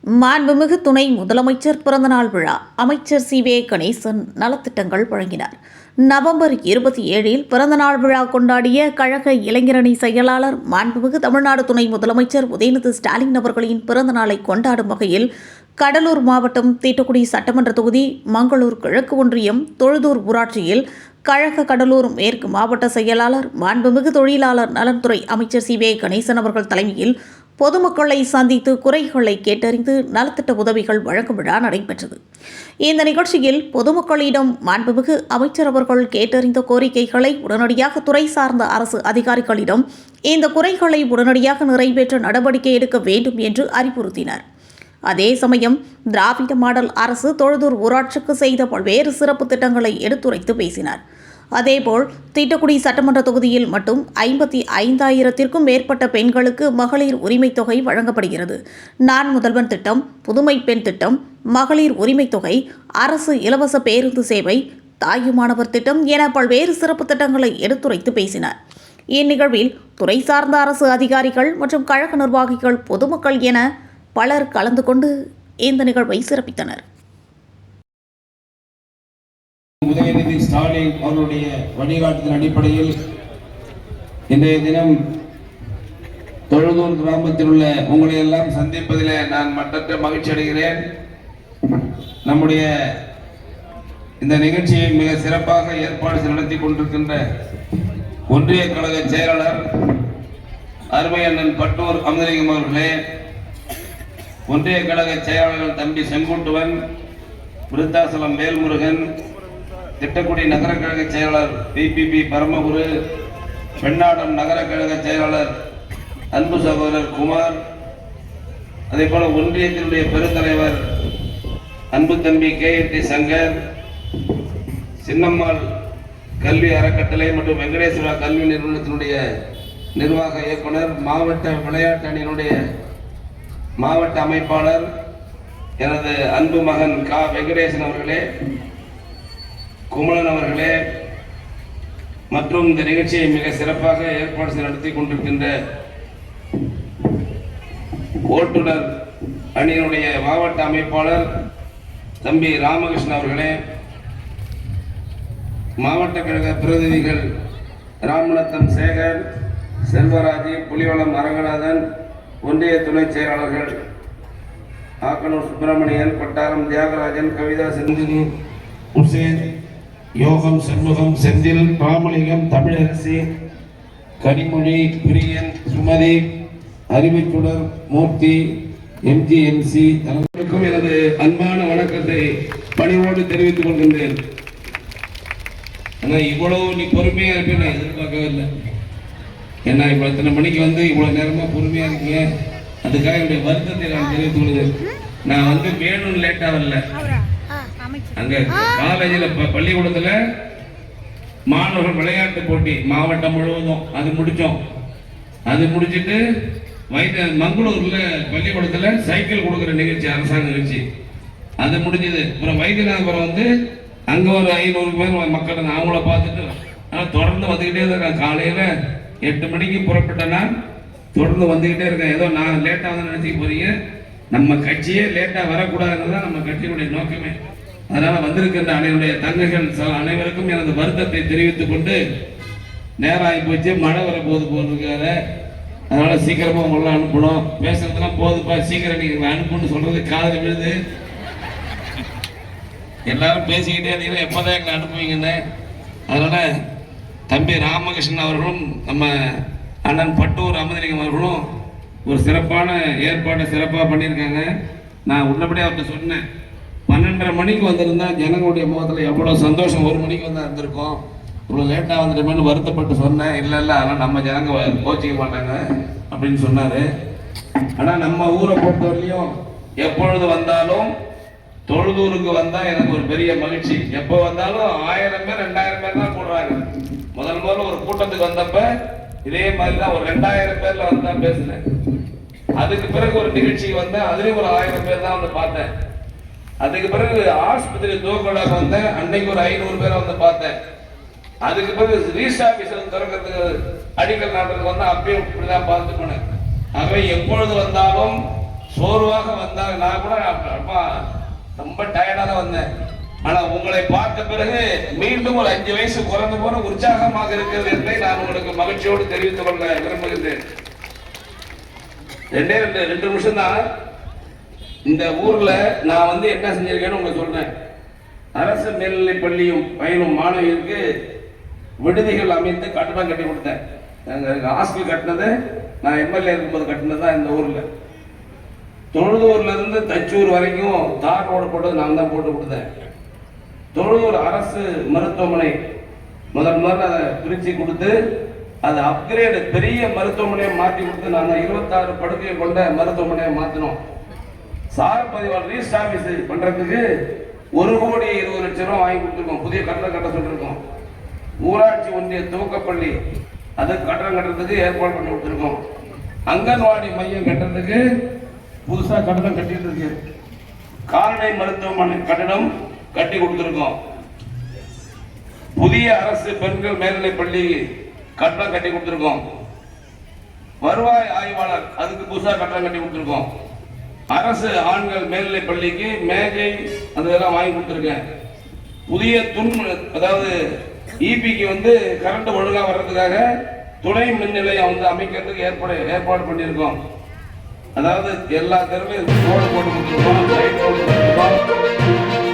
மாண்புமிகு துணை முதலமைச்சர் பிறந்தநாள் விழா அமைச்சர் சி.வே. கணேசன் நலத்திட்டங்கள் வழங்கினார். நவம்பர் 27 பிறந்தநாள் விழா கொண்டாடிய கழக இளைஞரணி செயலாளர் மாண்புமிகு தமிழ்நாடு துணை முதலமைச்சர் உதயநிதி ஸ்டாலின் அவர்களின் பிறந்தநாளை கொண்டாடும் வகையில் கடலூர் மாவட்டம் தீட்டுக்குடி சட்டமன்ற தொகுதி மங்களூர் கிழக்கு ஒன்றியம் தொழுதூர் ஊராட்சியில் கழக கடலூர் மேற்கு மாவட்ட செயலாளர் மாண்புமிகு தொழிலாளர் நலன்துறை அமைச்சர் சி.வே. கணேசன் அவர்கள் தலைமையில் பொதுமக்களை சந்தித்து குறைகளை கேட்டறிந்து நலத்திட்ட உதவிகள் வழங்கும் விழா நடைபெற்றது. இந்த நிகழ்ச்சியில் பொதுமக்களிடம் மாண்புமிகு அமைச்சர் அவர்கள் கேட்டறிந்த கோரிக்கைகளை உடனடியாக துறை சார்ந்த அரசு அதிகாரிகளிடம் இந்த குறைகளை உடனடியாக நிறைவேற்ற நடவடிக்கை எடுக்க வேண்டும் என்று அறிவுறுத்தினார். அதே சமயம் திராவிட மாடல் அரசு தொழுதூர் ஊராட்சிக்கு செய்த பல்வேறு சிறப்பு திட்டங்களை எடுத்துரைத்து பேசினார். அதேபோல் தீட்டுக்குடி சட்டமன்ற தொகுதியில் மட்டும் 55,000த்திற்கும் மேற்பட்ட பெண்களுக்கு மகளிர் உரிமைத் தொகை வழங்கப்படுகிறது. நான் முதல்வன் திட்டம், புதுமை பெண் திட்டம், மகளிர் உரிமைத் தொகை, அரசு இலவச பேருந்து சேவை, தாயுமானவர் திட்டம் என பல்வேறு சிறப்பு திட்டங்களை எடுத்துரைத்து பேசினார். இந்நிகழ்வில் துறை சார்ந்த அரசு அதிகாரிகள் மற்றும் கழக நிர்வாகிகள், பொதுமக்கள் என பலர் கலந்து கொண்டு இந்த நிகழ்வை சிறப்பித்தனர். உதயநிதி ஸ்டாலின் அவர்களுடைய வழிகாட்டுதல் அடிப்படையில் இன்றைய தினம் தொழுதூர் கிராமத்தில் உள்ள உங்களை எல்லாம் சந்திப்பதில் நான் மற்றற்ற மகிழ்ச்சி அடைகிறேன். நம்முடைய இந்த நிகழ்ச்சியை மிக சிறப்பாக ஏற்பாடு நடத்தி கொண்டிருக்கின்ற ஒன்றிய கழக செயலாளர் அருமை அண்ணன் பட்டூர் அமுதலிங்கம் அவர்களே, ஒன்றிய கழக செயலாளர்கள் தம்பி செங்குட்டுவன், விருத்தாசலம் வேல்முருகன், திட்டக்குடி நகர கழக செயலாளர் பிபிபி பரமகுரு, பெண்ணாடம் நகர கழக செயலாளர் அன்பு சகோதரர் குமார், அதே போல ஒன்றியத்தினுடைய பெருந்தலைவர் அன்பு தம்பி KT சங்கர், சின்னம்மாள் கல்வி அறக்கட்டளை மற்றும் வெங்கடேஸ்வரா கல்வி நிறுவனத்தினுடைய நிர்வாக இயக்குனர், மாவட்ட விளையாட்டு அணியினுடைய மாவட்ட அமைப்பாளர் எனது அன்பு மகன் வெங்கடேசன் அவர்களே, குமரன் அவர்களே மற்றும் இந்த நிகழ்ச்சியை மிக சிறப்பாக ஏற்பாடு நடத்தி கொண்டிருக்கின்ற ஓட்டுநர் அணியினுடைய மாவட்ட அமைப்பாளர் தம்பி ராமகிருஷ்ணன் அவர்களே, மாவட்ட கழக பிரதிநிதிகள் ராமநாதன் சேகர், செல்வராஜி, புலிவளம் அரங்கநாதன், ஒன்றிய துணை செயலாளர்கள் ஆக்கனூர் சுப்பிரமணியன், கொட்டாரம் தியாகராஜன், கவிதா செந்தில், உசேன், யோகம் செண்முகம், செந்தில், ராமலிங்கம், தமிழரசி, கனிமொழி, பிரியன், சுமதி, அறிவிச்சுடர், மூர்த்தி, MGMC அனைவருக்கும் எனது அன்பான வணக்கத்தை பணிவோடு தெரிவித்துக் கொள்கின்றேன். ஆனால் இவ்வளவு நீ பொறுமையா இருப்பேன் நான் எதிர்பார்க்கவே இல்லை. ஏன்னா இப்போ இத்தனை மணிக்கு வந்து இவ்வளவு நேரமா பொறுமையா இருக்கீங்க, அதுக்காக என்னுடைய வருத்தத்தை நான் தெரிவித்துக் கொள்கிறேன். நான் வந்து வேணும்னு லேட்டா வரல. அங்க காலேஜில் பள்ளிக்கூடத்துல மாணவர்கள் விளையாட்டு போட்டி மாவட்டம் முழுவதும் அது முடிச்சோம். அது முடிச்சுட்டு மங்களூர்ல பள்ளிக்கூடத்துல சைக்கிள் கொடுக்குற நிகழ்ச்சி, அரசாங்க நிகழ்ச்சி அது முடிஞ்சது. அப்புறம் வைத்தியநாதபுரம் வந்து அங்க ஒரு 500 பேர் மக்கள் அவங்கள பார்த்துட்டு தொடர்ந்து வந்துகிட்டே இருக்கேன். காலையில 8 மணிக்கு புறப்பட்டேன்னா தொடர்ந்து வந்துகிட்டே இருக்கேன். ஏதோ நான் லேட்டா வந்து நினைச்சிக்க போறீங்க, நம்ம கட்சியே லேட்டா வரக்கூடாதுன்னு தான் நம்ம கட்சியினுடைய நோக்கமே. அதனால வந்திருக்கின்ற அனைவருடைய தங்கைகள் அனைவருக்கும் எனது வருத்தத்தை தெரிவித்துக் கொண்டு, நேரம் ஆகி போச்சு, மழை வர போது போட்டிருக்காரு. அதனால சீக்கிரமா உங்களை அனுப்பணும். பேசுறதுலாம் போதுப்பா, சீக்கிரம் நீங்க அனுப்புன்னு சொல்றது காதல் விழுது. எல்லாரும் பேசிக்கிட்டே இருந்தீங்கன்னா எப்போதான் எங்களை அனுப்புவீங்கன்னு. அதனால தம்பி ராமகிருஷ்ணன் அவர்களும் நம்ம அண்ணன் பட்டூர் அமுதலிங்கம் அவர்களும் ஒரு சிறப்பான ஏற்பாட்டை சிறப்பாக பண்ணியிருக்காங்க. நான் உள்ளபடியே அவர்கிட்ட சொன்னேன், 12:30 மணிக்கு வந்திருந்தா ஜனங்களுடைய முகத்தில் எவ்வளோ சந்தோஷம், 1 மணிக்கு வந்தால் இருந்திருக்கோம். இவ்வளோ லேட்டாக வந்துட்டோமேனு வருத்தப்பட்டு சொன்னேன். இல்லை அதனால் நம்ம ஜனங்க கோச்சிக்க மாட்டாங்க அப்படின்னு சொன்னார். ஆனால் நம்ம ஊரை பொறுத்தவரையிலையும் எப்பொழுது வந்தாலும் தொழுதூருக்கு வந்தால் எனக்கு ஒரு பெரிய மகிழ்ச்சி. எப்போ வந்தாலும் 1000 பேர் 2000 பேர் தான் போடுறாங்க. முதல்ல ஒரு கூட்டத்துக்கு வந்தப்ப இதே மாதிரி தான் ஒரு 2000 பேர்ல வந்து தான் பேசினேன். அதுக்கு பிறகு ஒரு நிகழ்ச்சிக்கு வந்தேன், அதுலேயும் ஒரு 1000 பேர் தான் வந்து பார்த்தேன். அதுக்கு பிறகு ஆஸ்பத்திரி தூக்கலாக வந்தேன், அன்னைக்கு ஒரு 500 பேரை வந்து பார்த்தேன். அதுக்கு பிறகு ரீஸ் ஆபீஸ் திறக்கிறதுக்கு அடிக்கல் நாட்டுக்கு வந்து அப்பயும் இப்படிதான் பார்த்து போனேன். ஆகவே எப்பொழுது வந்தாலும் சோர்வாக வந்தாங்க. நான் கூட அப்பா ரொம்ப டயர்டாக தான் வந்தேன். ஆனா உங்களை பார்த்த பிறகு மீண்டும் ஒரு 5 வயசு குறைந்து போன உற்சாகமாக இருக்கிறது என்பதை நான் உங்களுக்கு மகிழ்ச்சியோடு தெரிவித்துக் கொள்ள விரும்புகின்றேன். 2 நிமிஷம் தான். இந்த ஊர்ல நான் வந்து என்ன செஞ்சிருக்கேன்னு உங்களுக்கு சொல்றேன். அரசு மேல்நிலை பள்ளியும் பயிலும் மாணவியருக்கு விடுதிகள் அமைத்து கட்டடம் கட்டி கொடுத்தேன். ஹாஸ்டல் கட்டினது நான் எம்எல்ஏ இருக்கும்போது கட்டினது தான் இந்த ஊர்ல. தொழுதூர்ல இருந்து தச்சூர் வரைக்கும் தார் ரோடு போட்டது நான் தான் போட்டு கொடுத்தேன். தொழுதூர் அரசு மருத்துவமனை முதல்ல அதை பிரித்து கொடுத்து அதை அப்கிரேடு பெரிய மருத்துவமனையை மாற்றி கொடுத்து நாங்கள் 26 படுக்கையை கொண்ட மருத்துவமனையை மாற்றினோம். சார் பதிவாளர் ரீஸ்ட் ஆஃபீஸ் பண்ணுறதுக்கு 1,20,00,000 ரூபா வாங்கி கொடுத்துருக்கோம். புதிய கட்டடம் கட்ட சொல்லியிருக்கோம். ஊராட்சி ஒன்றிய துவக்கப்பள்ளி அது கட்டடம் கட்டுறதுக்கு ஏற்பாடு பண்ணி கொடுத்துருக்கோம். அங்கன்வாடி மையம் கட்டுறதுக்கு புதுசாக கட்டடம் கட்டிட்டு இருக்கு. கால்நடை மருத்துவமனை கட்டடம் கட்டி கொடுத்துருக்கோம். புதிய அரசு பெண்கள் மேல்நிலை பள்ளி கட்டடம் கட்டி கொடுத்துருக்கோம். வருவாய் ஆய்வாளர் அதுக்கு புதுசாக கட்டடம் கட்டி கொடுத்துருக்கோம். அரசு ஆண்கள் மேல்நிலை பள்ளிக்கு மேஜை அதெல்லாம் வாங்கி கொடுத்துருக்கேன். புதிய அதாவது இபிக்கு வந்து கரண்ட் ஒழுங்காக வர்றதுக்காக துணை மின் நிலையம் வந்து அமைக்கிறதுக்கு ஏற்பாடு பண்ணியிருக்கோம். அதாவது எல்லா தெருவையும் ரோடு போட்டு கொடுத்துருக்கோம், லைட் போட்டு கொடுத்துருக்கோம்.